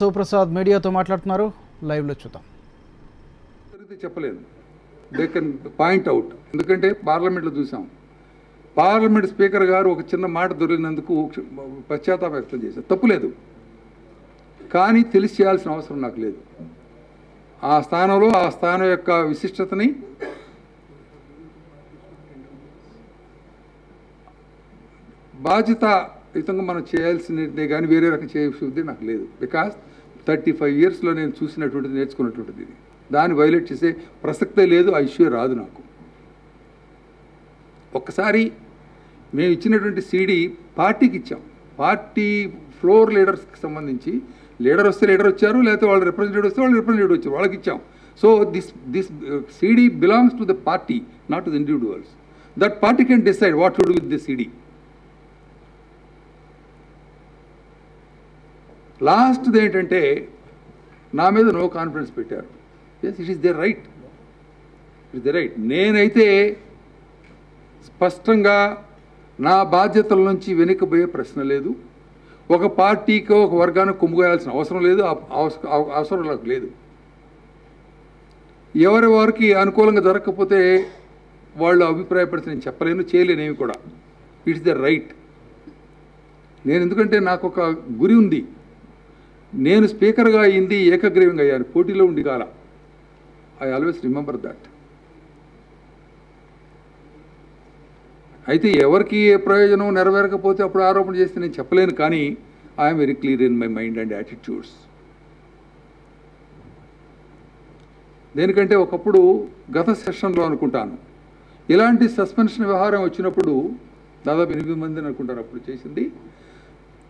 శివప్రసాద్ మీడియాతో మాట్లాడుతున్నారు. లైవ్లో చూద్దాం. చెప్పలేను, దే కెన్ పాయింట్ అవుట్. ఎందుకంటే పార్లమెంట్లో చూసాం, పార్లమెంట్ స్పీకర్ గారు ఒక చిన్న మాట దొరికినందుకు పశ్చాత్తాపం వ్యక్తం చేశారు. తప్పులేదు, కానీ తెలిసి చేయాల్సిన అవసరం నాకు లేదు. ఆ స్థానంలో ఆ స్థానం యొక్క విశిష్టతని బాధ్యతాయుతంగా మనం చేయాల్సినదే కానీ వేరే రకం చేయాల్సింది నాకు లేదు. బికాస్ 35 yearsలో నేను చూసినటువంటిది, నేర్చుకున్నటువంటిది ఇది. దాన్ని వైలేట్ చేసే ప్రసక్తే లేదు. ఆ ఇష్యూ రాదు నాకు. ఒక్కసారి మేము ఇచ్చినటువంటి సీడీ పార్టీకి ఇచ్చాం. పార్టీ ఫ్లోర్ లీడర్స్కి సంబంధించి లీడర్ వస్తే లీడర్ వచ్చారు, లేకపోతే వాళ్ళు రిప్రజెంటేటివ్ వస్తే వాళ్ళు రిప్రజెంటేటివ్ వచ్చారు, వాళ్ళకి ఇచ్చాం. So this CD belongs to the party, not to the individuals. That party can decide what to do with the CD. లాస్ట్ది ఏంటంటే నా మీద నో కాన్ఫిడెన్స్ పెట్టారు. Yes, it is their right, it is their right. నేనైతే స్పష్టంగా నా బాధ్యతల నుంచి వెనుకబోయే ప్రశ్న లేదు. ఒక పార్టీకో ఒక వర్గానికి కొమ్ముకోయాల్సిన అవసరం లేదు, అవసరం నాకు లేదు. ఎవరి వారికి అనుకూలంగా జరగకపోతే వాళ్ళు అభిప్రాయపడితే నేను చెప్పలేను, చేయలేనేవి కూడా. It's the right. నేను ఎందుకంటే నాకు ఒక గురి ఉంది. నేను స్పీకర్గా అయింది ఏకగ్రీవంగా అయ్యాను, పోటీలో ఉండి కాల. I always remember that. అయితే ఎవరికి ఏ ప్రయోజనం నెరవేరకపోతే అప్పుడు ఆరోపణ చేస్తే నేను చెప్పలేను, కానీ I'm very clear in my mind and attitudes. దేనికంటే ఒకప్పుడు గత సెషన్లో అనుకుంటాను ఇలాంటి సస్పెన్షన్ వ్యవహారం వచ్చినప్పుడు దాదాపు 8 మందిని అనుకుంటాను అప్పుడు చేసింది.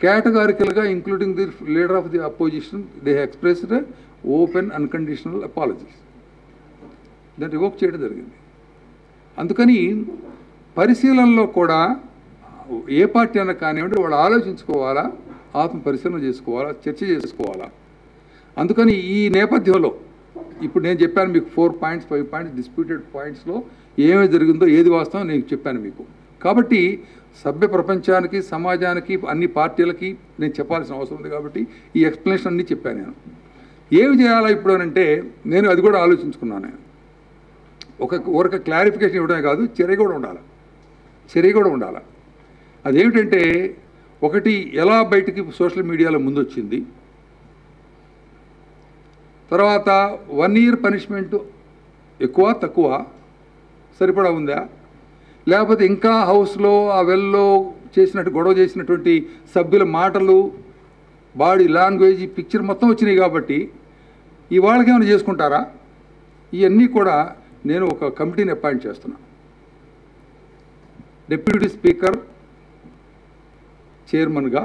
Categorically including the leader of the opposition, they expressed open unconditional apologies. దాన్ని రివోక్ చేయడం జరిగింది. అందుకని పరిశీలనలో కూడా ఏ పార్టీ అన్నా కానివ్వండి, వాళ్ళు ఆలోచించుకోవాలా, ఆత్మ పరిశీలన చేసుకోవాలా, చర్చ చేసుకోవాలా. అందుకని ఈ నేపథ్యంలో ఇప్పుడు నేను చెప్పాను మీకు 4 points 5 points డిస్ప్యూటెడ్ పాయింట్స్లో ఏమేమి జరిగిందో, ఏది వాస్తవం నేను చెప్పాను మీకు. కాబట్టి సభ్య ప్రపంచానికి, సమాజానికి, అన్ని పార్టీలకి నేను చెప్పాల్సిన అవసరం ఉంది. కాబట్టి ఈ ఎక్స్ప్లెనేషన్ అన్నీ చెప్పాను. నేను ఏమి చేయాలా ఇప్పుడు అని అంటే నేను అది కూడా ఆలోచించుకున్నాను. నేను ఒక క్లారిఫికేషన్ ఇవ్వడమే కాదు, చర్య కూడా ఉండాలి. అదేమిటంటే ఒకటి, ఎలా బయటికి సోషల్ మీడియాలో ముందు వచ్చింది, తర్వాత 1 year పనిష్మెంట్ ఎక్కువ తక్కువ సరిపడా ఉందా, లేకపోతే ఇంకా హౌస్లో ఆ వెల్లో గొడవ చేసినటువంటి సభ్యుల మాటలు, బాడీ లాంగ్వేజ్, పిక్చర్ మొత్తం వచ్చినాయి. కాబట్టి ఇవాళకి ఏమైనా చేసుకుంటారా? ఇవన్నీ కూడా నేను ఒక కమిటీని అపాయింట్ చేస్తున్నా. డిప్యూటీ స్పీకర్ చైర్మన్గా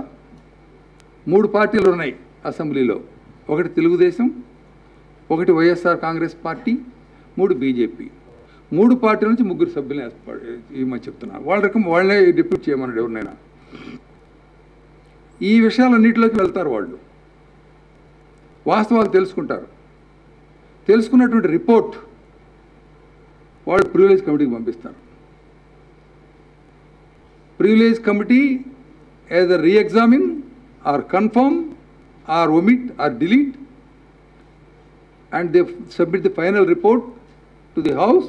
3 పార్టీలు ఉన్నాయి అసెంబ్లీలో. ఒకటి తెలుగుదేశం, ఒకటి వైఎస్ఆర్ కాంగ్రెస్ పార్టీ, 3 బీజేపీ. 3 పార్టీల నుంచి 3 సభ్యులను ఇవ్వమని చెప్తున్నారు. వాళ్ళే డిప్యూట్ చేయమన్నాడు ఎవరినైనా. ఈ విషయాలన్నింటిలోకి వెళ్తారు వాళ్ళు, వాస్తవాలు తెలుసుకుంటారు. తెలుసుకున్నటువంటి రిపోర్ట్ వాళ్ళు ప్రివిలేజ్ కమిటీకి పంపిస్తారు. Privilege committee either re-examine or confirm or omit or delete, and they submit the final report to the House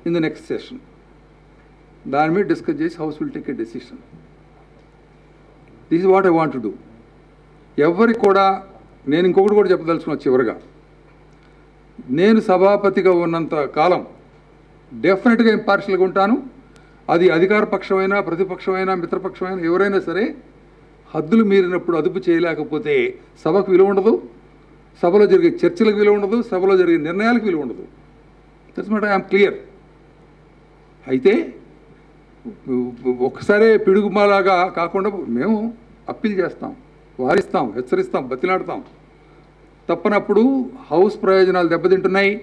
in the next session. దాని మీద డిస్కస్ చేసి House will take a decision. This is what I want to do. ఎవరికి కూడా నేను ఇంకొకటి కూడా చెప్పదలుచుకున్నా. చివరిగా, నేను సభాపతిగా ఉన్నంత కాలం డెఫినెట్గా ఇంపార్షియల్గా ఉంటాను. అది అధికార పక్షమైనా, ప్రతిపక్షమైనా, మిత్రపక్షమైనా, ఎవరైనా సరే హద్దులు మీరినప్పుడు అదుపు చేయలేకపోతే సభకు విలువ ఉండదు, సభలో జరిగే చర్చలకు విలువ ఉండదు, సభలో జరిగే నిర్ణయాలకు విలువ ఉండదు. That's what I'm clear. అయితే ఒక్కసారే పిడుగుమాలాగా కాకుండా మేము అప్పీల్ చేస్తాం, వారిస్తాం, హెచ్చరిస్తాం, బతిలాడతాం. తప్పనప్పుడు హౌస్ ప్రయోజనాలు దెబ్బతింటున్నాయి,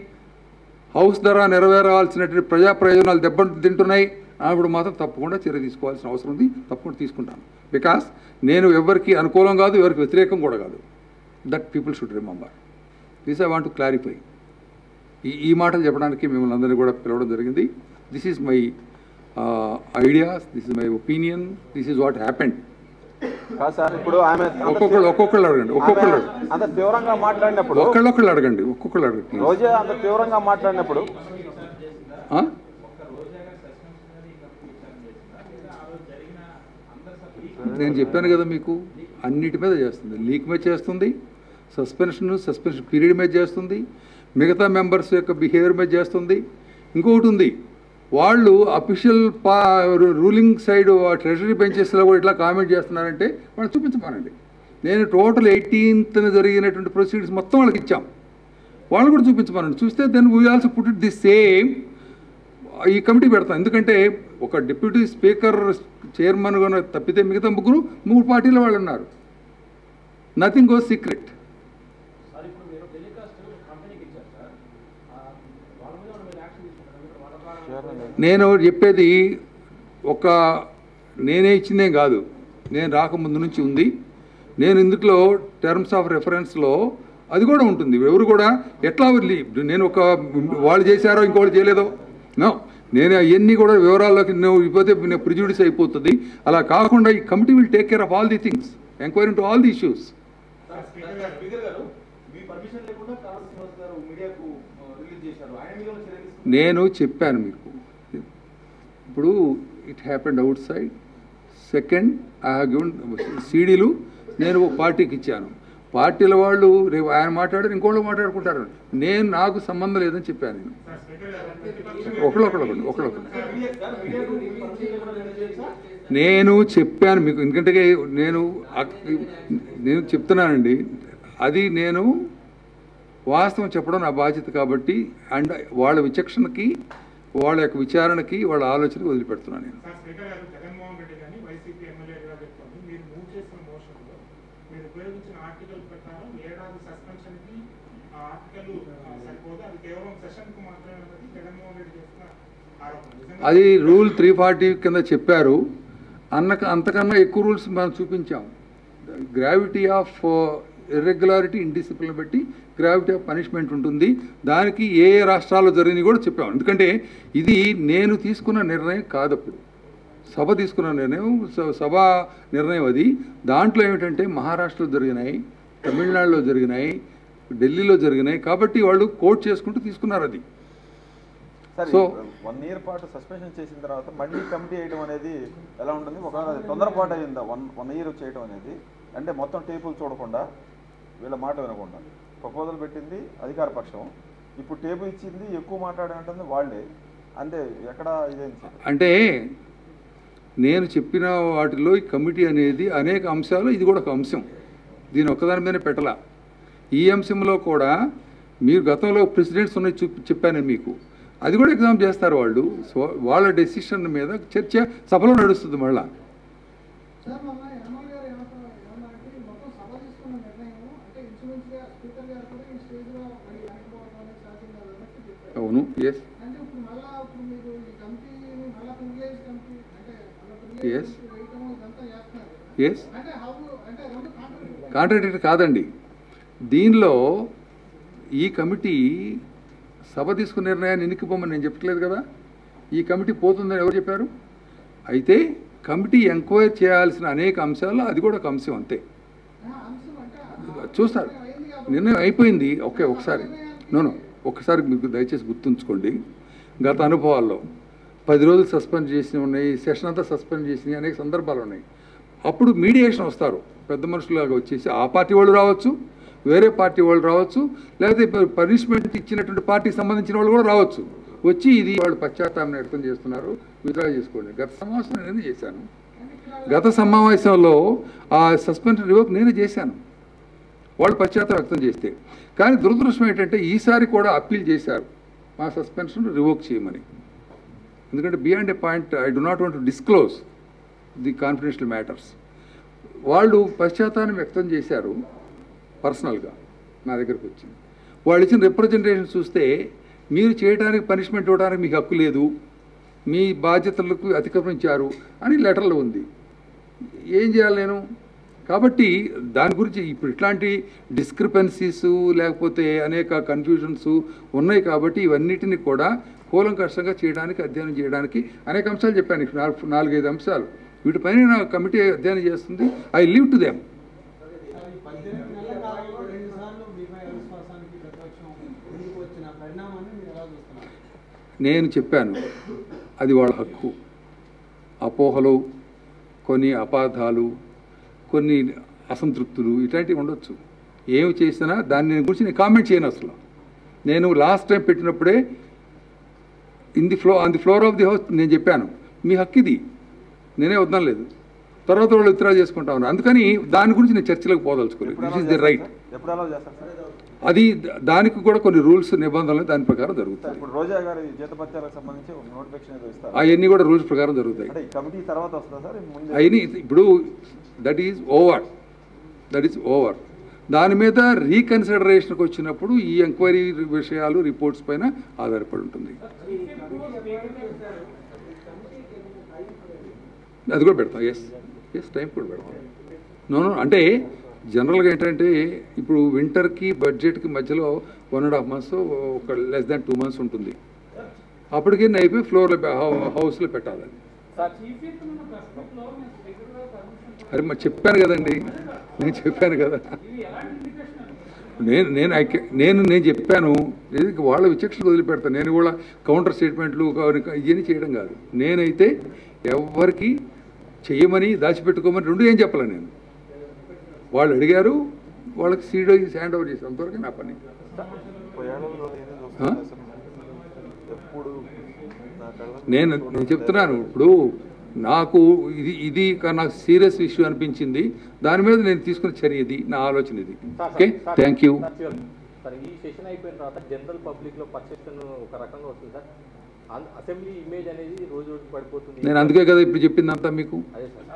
హౌస్ ద్వారా నెరవేరాల్సినటువంటి ప్రజా ప్రయోజనాలు దెబ్బతింటున్నాయి అప్పుడు మాత్రం తప్పకుండా చర్య తీసుకోవాల్సిన అవసరం ఉంది. తప్పకుండా తీసుకుంటాను. బికాస్ నేను ఎవరికి అనుకూలం కాదు, ఎవరికి వ్యతిరేకం కూడా కాదు. That people should remember. This I want to clarify. ఈ మాటలు చెప్పడానికి మిమ్మల్ని అందరినీ కూడా పిలవడం జరిగింది. This is my ideas, this is my opinion, this is what happened. కాదు సార్, ఇప్పుడు ఆమె ఒక్కొక్కళ్ళు అడగండి. అంత తీవ్రంగా మాట్లాడినప్పుడు ఒక్కొక్కళ్ళు అడగండి. రోజే అంత తీవ్రంగా మాట్లాడినప్పుడు నేను చెప్పాను కదా మీకు, అన్నిటి మీద చేస్తుంది. లీక్ మీద చేస్తుంది, సస్పెన్షన్ పీరియడ్ మీద చేస్తుంది, మిగతా మెంబర్స్ యొక్క బిహేవియర్ మీద చేస్తుంది. ఇంకొకటి ఉంది, వాళ్ళు అఫీషియల్ రూలింగ్ సైడ్ ట్రెజరీ బెంచెస్లో కూడా ఇట్లా కామెంట్ చేస్తున్నారంటే వాళ్ళు చూపించమనండి. నేను టోటల్ 18th జరిగినటువంటి ప్రొసీడింగ్స్ మొత్తం వాళ్ళకి ఇచ్చాం, వాళ్ళు కూడా చూపించమనండి. చూస్తే then we also put it the same ఈ కమిటీ పెడతాం. ఎందుకంటే ఒక డిప్యూటీ స్పీకర్ చైర్మన్ గా తప్పితే మిగతా మూడు పార్టీల వాళ్ళు ఉన్నారు. Nothing goes secret. నేను చెప్పేది నేనే ఇచ్చిందేం కాదు, నేను రాకముందు నుంచి ఉంది. నేను ఇందులో టర్మ్స్ ఆఫ్ రెఫరెన్స్లో అది కూడా ఉంటుంది. ఎవరు కూడా ఎట్లా నేను వాళ్ళు చేశారో ఇంకోళ్ళు చేయలేదో నో, నేను అవన్నీ కూడా వివరాల్లోకి ఇకపోతే ప్రిజుడిస్ అయిపోతుంది. అలా కాకుండా ఈ committee will take care of all the things, enquiry into all the issues. నేను చెప్పాను మీకు, ఇప్పుడు it happened out side. Second, I have given సీడీలు నేను ఒక పార్టీకి ఇచ్చాను. పార్టీల వాళ్ళు రేపు ఆయన మాట్లాడారు, ఇంకోళ్ళు మాట్లాడుకుంటారు. నాకు సంబంధం లేదని చెప్పాను. ఒకళ్ళొకళ్ళు నేను చెప్పాను మీకు. ఎందుకంటే నేను చెప్తున్నానండి, అది నేను వాస్తవం చెప్పడం నా బాధ్యత కాబట్టి, అండ్ వాళ్ళ విచక్షణకి, వాళ్ళ యొక్క విచారణకి, వాళ్ళ ఆలోచనకి వదిలిపెడుతున్నాను నేను. అది రూల్ 340 కింద చెప్పారు. అంతకన్నా ఎక్కువ రూల్స్ మనం చూపించాం. గ్రావిటీ ఆఫ్ ఇర్రెగ్యులారిటీ, ఇండిసిప్లిన్ బట్టి గ్రావిటీ ఆఫ్ పనిష్మెంట్ ఉంటుంది. దానికి ఏ రాష్ట్రాల్లో జరిగినవి కూడా చెప్పాం. ఎందుకంటే ఇది నేను తీసుకున్న నిర్ణయం కాదప్పుడు, సభ తీసుకున్న నిర్ణయం, సభా నిర్ణయం అది. దాంట్లో ఏమిటంటే మహారాష్ట్రలో జరిగినాయి, తమిళనాడులో జరిగినాయి, ఢిల్లీలో జరిగినాయి. కాబట్టి వాళ్ళు కోట్ చేసుకుంటూ తీసుకున్నారు. అది సో 1 year పాటు సస్పెన్షన్ చేసిన తర్వాత మళ్ళీ కమిటీ వేయడం అనేది ఎలా ఉంటుంది? ఒకవేళ తొందరపాటు అయిందా 1 year చేయడం అనేది? అంటే మొత్తం టేబుల్ చూడకుండా, వీళ్ళ మాట వినకుండా ప్రపోజల్ పెట్టింది అధికార పక్షం, ఇప్పుడు టేబుల్ ఇచ్చింది ఎక్కువ మాట్లాడేంటుంది వాళ్ళే. అంటే ఎక్కడ ఇదేంటి అంటే నేను చెప్పిన వాటిలో ఈ కమిటీ అనేది అనేక అంశాలు, ఇది కూడా ఒక అంశం. దీని ఒక్కదాని మీద పెట్టలా. ఈ అంశంలో కూడా మీరు గతంలో ప్రెసిడెంట్స్ ఉన్నాయి చెప్పాను మీకు, అది కూడా ఎగ్జామ్ చేస్తారు వాళ్ళు. సో వాళ్ళ డెసిషన్ మీద చర్చ సభలో నడుస్తుంది. మళ్ళా అవును, ఎస్ ఎస్ ఎస్ కాంట్రాడిక్టరీ కాదండి. దీనిలో ఈ కమిటీ సభ తీసుకున్న నిర్ణయాన్ని ఎన్నికపోమని నేను చెప్పట్లేదు కదా. ఈ కమిటీ పోతుందని ఎవరు చెప్పారు? అయితే కమిటీ ఎంక్వైరీ చేయాల్సిన అనేక అంశాల్లో అది కూడా ఒక అంశం. అంతే, చూస్తారు. నిర్ణయం అయిపోయింది. ఒకసారి ఒకసారి మీకు దయచేసి గుర్తుంచుకోండి. గత అనుభవాల్లో 10 రోజులు సస్పెండ్ చేసినవి ఉన్నాయి, సెషన్ అంతా సస్పెండ్ చేసినవి అనేక సందర్భాలు ఉన్నాయి. అప్పుడు మీడియేషన్ వస్తారు, పెద్ద మనుషులాగా వచ్చేసి ఆ పార్టీ వాళ్ళు రావచ్చు, వేరే పార్టీ వాళ్ళు రావచ్చు, లేకపోతే పనిష్మెంట్ ఇచ్చినటువంటి పార్టీకి సంబంధించిన వాళ్ళు కూడా రావచ్చు. వచ్చి ఇది వాళ్ళు పశ్చాత్తాపం వ్యక్తం చేస్తున్నారు, విత్డ్రా చేసుకోండి. గత సమావేశం నేను చేశాను. గత సమావేశంలో ఆ సస్పెన్షన్ రివోక్ నేనే చేశాను, వాళ్ళు పశ్చాత్తాపం వ్యక్తం చేస్తే. కానీ దురదృష్టం ఏంటంటే ఈసారి కూడా అప్పీల్ చేశారు మా సస్పెన్షన్ రివోక్ చేయమని. ఎందుకంటే beyond a point I do not want to disclose the confidential matters. వాళ్ళు పశ్చాత్తాపం వ్యక్తం చేశారు పర్సనల్గా నా దగ్గరకు వచ్చింది. వాళ్ళు ఇచ్చిన రిప్రజెంటేషన్ చూస్తే మీరు చేయడానికి, పనిష్మెంట్ ఇవ్వడానికి మీకు హక్కు లేదు, మీ బాధ్యతలకు అతిక్రమించారు అని లెటర్లో ఉంది. ఏం చేయాలి నేను? కాబట్టి దాని గురించి ఇప్పుడు ఇట్లాంటి డిస్క్రిపెన్సీస్ లేకపోతే అనేక కన్ఫ్యూజన్స్ ఉన్నాయి. కాబట్టి ఇవన్నిటిని కూడా కూలంకషంగా చేయడానికి, అధ్యయనం చేయడానికి అనేక అంశాలు చెప్పాను. 4-5 అంశాలు. వీటిపైన కమిటీ అధ్యయనం చేస్తుంది. I leave to them. నేను చెప్పాను, అది వాళ్ళ హక్కు. అపోహలు, కొన్ని అపార్థాలు, కొన్ని అసంతృప్తులు ఇట్లాంటివి ఉండొచ్చు. ఏమి చేసినా దాన్ని గురించి నేను కామెంట్ చేయను. అసలు నేను లాస్ట్ టైం పెట్టినప్పుడే on the floor of the house నేను చెప్పాను, మీ హక్కు ఇది, నేనే వద్దం లేదు. తర్వాత వాళ్ళు విత్డ్రా చేసుకుంటా ఉన్నారు. అందుకని దాని గురించి నేను చర్చలకు పోదలుచుకోలేదు. This is the right. అది దానికి కూడా కొన్ని రూల్స్, నిబంధనలు దాని ప్రకారం జరుగుతాయి. అవన్నీ కూడా రూల్స్ ప్రకారం జరుగుతాయి. అవన్నీ ఇప్పుడు దట్ ఈజ్ ఓవర్. దాని మీద రీకన్సిడరేషన్కి వచ్చినప్పుడు ఈ ఎంక్వైరీ విషయాలు, రిపోర్ట్స్ పైన ఆధారపడి ఉంటుంది. అది కూడా పెడతాం. ఎస్ టైం కూడా పెడతాం. నో అంటే జనరల్గా ఏంటంటే ఇప్పుడు వింటర్కి బడ్జెట్కి మధ్యలో 1.5 months, ఒక లెస్ దాన్ 2 months ఉంటుంది. అప్పటికే అయిపోయి ఫ్లోర్లో హౌస్లో పెట్టాలి. అరే మరి చెప్పాను కదండి, నేను చెప్పాను కదా, నేను చెప్పాను. వాళ్ళ విచక్షణ వదిలిపెడతాను. నేను కూడా కౌంటర్ స్టేట్మెంట్లు ఇవన్నీ చేయడం కాదు. నేనైతే ఎవరికి చెయ్యమని దాచిపెట్టుకోమని రెండు ఏం చెప్పలే. నేను వాళ్ళు అడిగారు, వాళ్ళకి సీడో హ్యాండ్ ఓవర్ చేసి అంతవరకు నా పని. నేను చెప్తున్నాను, ఇప్పుడు నాకు ఇది నాకు సీరియస్ ఇష్యూ అనిపించింది. దాని మీద నేను తీసుకున్న చర్య ఇది, నా ఆలోచన ఇది. Okay, thank you. ఈ సెషన్ అయిపోయిన తర్వాత జనరల్ పబ్లిక్లో పర్సెప్షన్ ఒక రకంగా వస్తుంది సార్. అసెంబ్లీ ఇమేజ్ అనేది రోజు రోజు పడిపోతుంది. నేను అందుకే కదా ఇప్పుడు చెప్పిందంతా మీకు.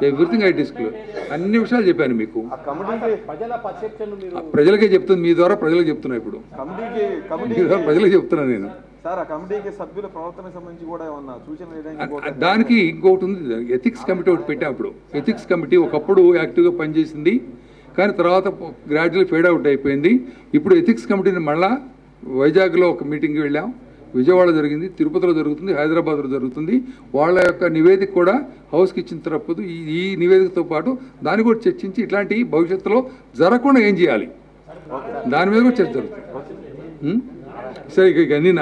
ఎవ్రీథింగ్ ఐ డిస్క్లోజ్, అన్ని విషయాలు చెప్పాను మీకు. ప్రజలకే చెప్తుంది, మీ ద్వారా ప్రజలకు చెప్తున్నా. ఇప్పుడు ప్రజలకు చెప్తున్నా నేను. దానికి ఇంకొకటి ఉంది, ఎథిక్స్ కమిటీ ఒకటి పెట్టాం. ఇప్పుడు ఎథిక్స్ కమిటీ ఒకప్పుడు యాక్టివ్గా పనిచేసింది, కానీ తర్వాత గ్రాడ్యువల్ ఫేడ్ అవుట్ అయిపోయింది. ఇప్పుడు ఎథిక్స్ కమిటీని మళ్ళా వైజాగ్లో ఒక మీటింగ్కి వెళ్ళాం. విజయవాడ జరిగింది, తిరుపతిలో జరుగుతుంది, హైదరాబాద్లో జరుగుతుంది. వాళ్ళ యొక్క నివేదిక కూడా హౌస్కి ఇచ్చిన తర్వాత ఈ నివేదికతో పాటు దాన్ని కూడా చర్చించి ఇట్లాంటి భవిష్యత్తులో జరగకుండా ఏం చేయాలి దాని మీద కూడా చర్చ జరుగుతుంది. సరే, ఇక అన్నీ